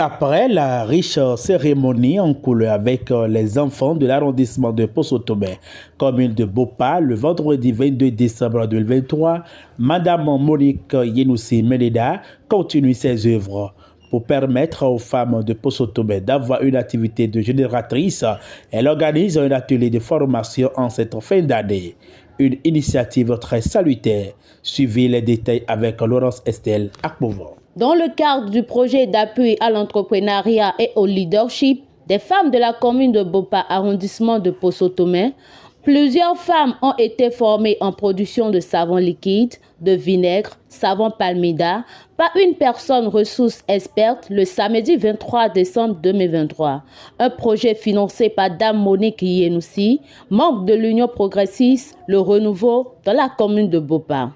Après la riche cérémonie en couleur avec les enfants de l'arrondissement de Poso-Tomé, commune de Bopa, le vendredi 22 décembre 2023, Madame Monique Yenoussi Meleda continue ses œuvres. Pour permettre aux femmes de Poso-Tomé d'avoir une activité de génératrice, elle organise un atelier de formation en cette fin d'année. Une initiative très salutaire. Suivez les détails avec Laurence Estelle Akmovo. Dans le cadre du projet d'appui à l'entrepreneuriat et au leadership des femmes de la commune de Bopa, arrondissement de Poso-Tomé, plusieurs femmes ont été formées en production de savon liquide, de vinaigre, savon palmida par une personne ressource experte le samedi 23 décembre 2023. Un projet financé par Dame Monique Yenoussi, membre de l'Union progressiste Le Renouveau dans la commune de Bopa.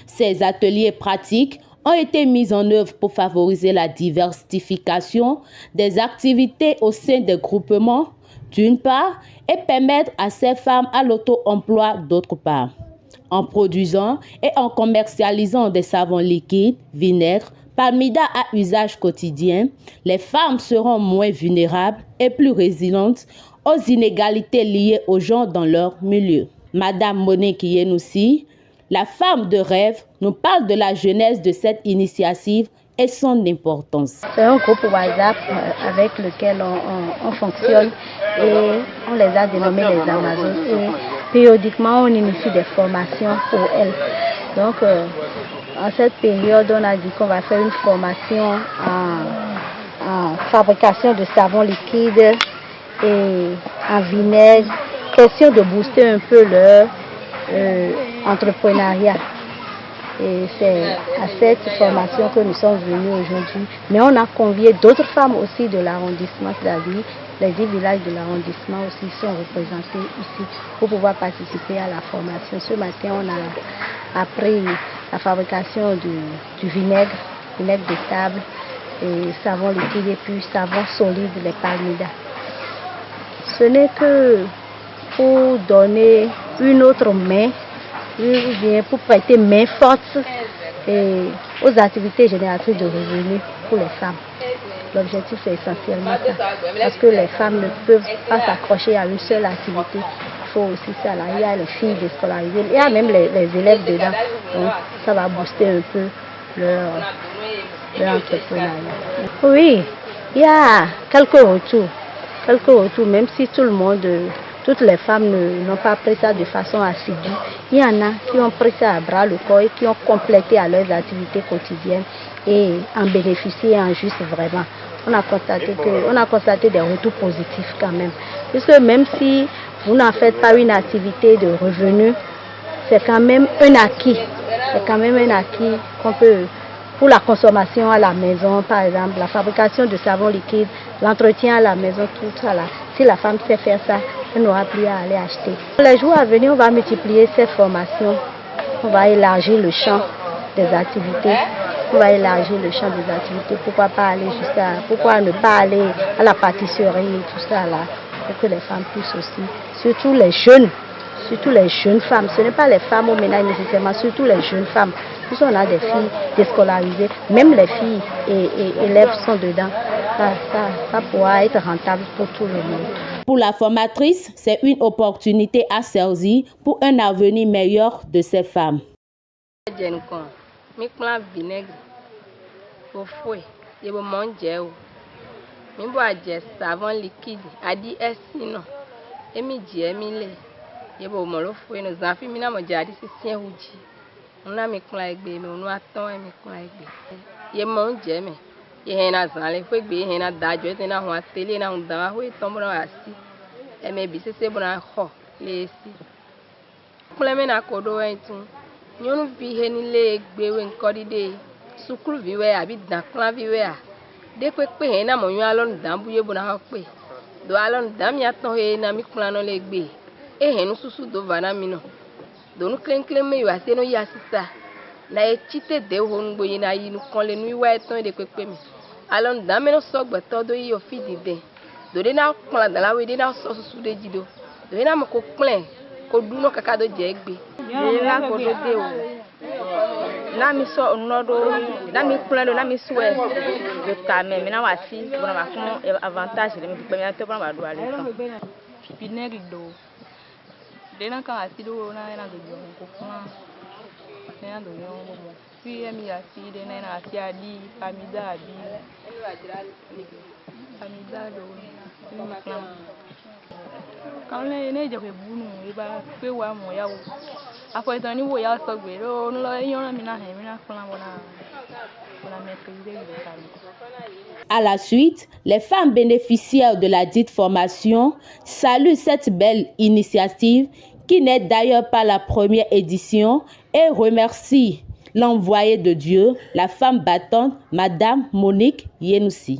Ces ateliers pratiques ont été mis en œuvre pour favoriser la diversification des activités au sein des groupements, d'une part, et permettre à ces femmes à l'auto-emploi, d'autre part. En produisant et en commercialisant des savons liquides, vinaigres, palmida à usage quotidien, les femmes seront moins vulnérables et plus résilientes aux inégalités liées aux gens dans leur milieu. Madame Monique Yenoussi, la femme de rêve, nous parle de la jeunesse de cette initiative et son importance. C'est un groupe WhatsApp avec lequel on fonctionne et on les a dénommés les Amazones. Et périodiquement, on initie des formations pour elles. Donc, en cette période, on a dit qu'on va faire une formation en fabrication de savon liquide et en vinaigre. Question de booster un peu leur entrepreneuriat. Et c'est à cette formation que nous sommes venus aujourd'hui. Mais on a convié d'autres femmes aussi de l'arrondissement, c'est-à-dire les 10 villages de l'arrondissement aussi sont représentés ici pour pouvoir participer à la formation. Ce matin, on a appris la fabrication du vinaigre de table, et savon liquide et puis savon solide, les palmidas. Ce n'est que pour donner une autre main, ou bien pour prêter main forte aux activités génératrices de revenus pour les femmes. L'objectif c'est essentiellement ça, parce que les femmes ne peuvent pas s'accrocher à une seule activité. Il faut aussi ça là. Il y a les filles déscolarisées, il y a même les élèves dedans. Donc ça va booster un peu leur entrepreneuriat. Oui, il y a quelques retours, même si toutes les femmes n'ont pas pris ça de façon assidue. Il y en a qui ont pris ça à bras le corps et qui ont complété à leurs activités quotidiennes et en bénéficié en juste vraiment. On a constaté des retours positifs quand même. Puisque même si vous n'en faites pas une activité de revenus, c'est quand même un acquis. C'est quand même un acquis qu'on peut, pour la consommation à la maison, par exemple, la fabrication de savon liquide, l'entretien à la maison, tout ça là. Si la femme sait faire ça, elle n'aura plus à aller acheter. Les jours à venir, on va multiplier cette formation. On va élargir le champ des activités. Pourquoi ne pas aller à la pâtisserie et tout ça là, pour que les femmes puissent aussi, surtout les jeunes femmes, ce n'est pas les femmes au ménage nécessairement, surtout les jeunes femmes. Puisqu'on a des filles déscolarisées, même les filles et élèves sont dedans. Ça pourra être rentable pour tout le monde. Pour la formatrice, c'est une opportunité à saisir pour un avenir meilleur de ces femmes. Savon liquide, adi esino, emi jemile, yebo molo foué nos enfants mina mo jadi si sien uji. On a mi kla egbe me onu aton mi kla egbe. Ye mo jeme. Ye hena zanle fo egbe hena dajo te na ho atele na unda ho tombo na asi. E me bi se bona ho le si. Kla me na kodo entun. Nyonu vi heni le egbe we nkodi de. Sukulu viwe abi dan kla viwe a. De pe hena mo nyu alon dan buye bona ho pe. Do alon dan mi aton he na mi kla no le egbe. E henu susu do vana mi no. Donu klen me yo ase no yasisa na e chite de ho ngbo yin na yi nu kon le nu wa eton de pepe mi alon da me no so gbeto do yi ofidi de do de na kon la da la we de na so susu de jido do na mo ko plen ko du no kaka do je egbe de la ko do de o Nami so nodo nami kulalo nami souhait de camé maintenant voici on va faire avantage de me première te prendre do aller pinegi do dena ka asido na do ko kuma na do yo mo si emi asi de na asi adi famida do quand les je vais bunu e ba pe wa mo ya wo afo itan ni wo ya so gbe lo no yan mi na he mi na plan bona maîtriser le travail. À la suite, les femmes bénéficiaires de la dite formation saluent cette belle initiative qui n'est d'ailleurs pas la première édition et remercient l'envoyée de Dieu, la femme battante, Madame Monique Yenoussi.